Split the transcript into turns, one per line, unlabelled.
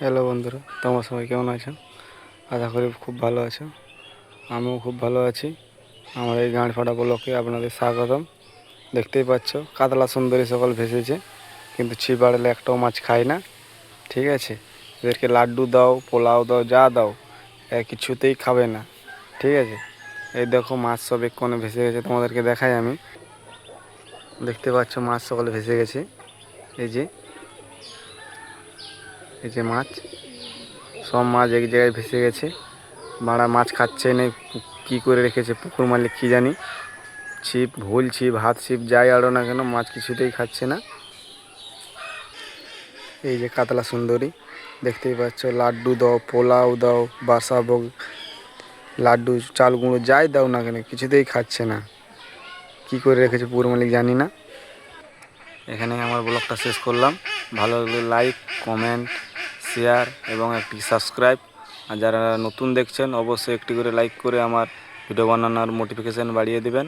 Hello বন্ধুরা, তোমরা সবাই কেমন আছো? আশা করি খুব ভালো আছো। আমিও খুব ভালো আছি। আমার এই গাঁটফাটা ব্লকে আপনাদের স্বাগতম। দেখতেই পাচ্ছ কাতলা সুন্দরী সকল ভেসেছে, কিন্তু ছিপ আড়লে একটাও মাছ খায় না। ঠিক আছে, এদেরকে লাড্ডু দাও, পোলাও দাও, যা দাও, কিছুতেই খাবে না। ঠিক আছে, এই দেখো মাছ সব এক্ষণে ভেসে গেছে, তোমাদেরকে দেখাই আমি। দেখতে পাচ্ছ মাছ সকলে ভেসে গেছে। এই যে মাছ, সব মাছ এক জায়গায় ভেসে গেছে। মারা মাছ খাচ্ছে না, কী করে রেখেছে পুকুর মালিক কী জানি। ছিপ, ভুল ছিপ, হাত ছিপ যাই আড়ো না কেন, মাছ কিছুতেই খাচ্ছে না। এই যে কাতলা সুন্দরী, দেখতেই পাচ্ছ। লাড্ডু দাও, পোলাও দাও, বাসাভোগ, লাড্ডু, চাল গুঁড়ো যাই দাও না কেন, কিছুতেই খাচ্ছে না। কী করে রেখেছে পুকুর মালিক জানি না। এখানে আমার ব্লগটা শেষ করলাম। ভালো লাগলে লাইক, কমেন্ট, শেয়ার এবং একটি সাবস্ক্রাইব। আর যারা নতুন দেখছেন অবশ্যই একটি করে লাইক করে আমার ভিডিও বানানোর মোটিফিকেশান বাড়িয়ে দেবেন।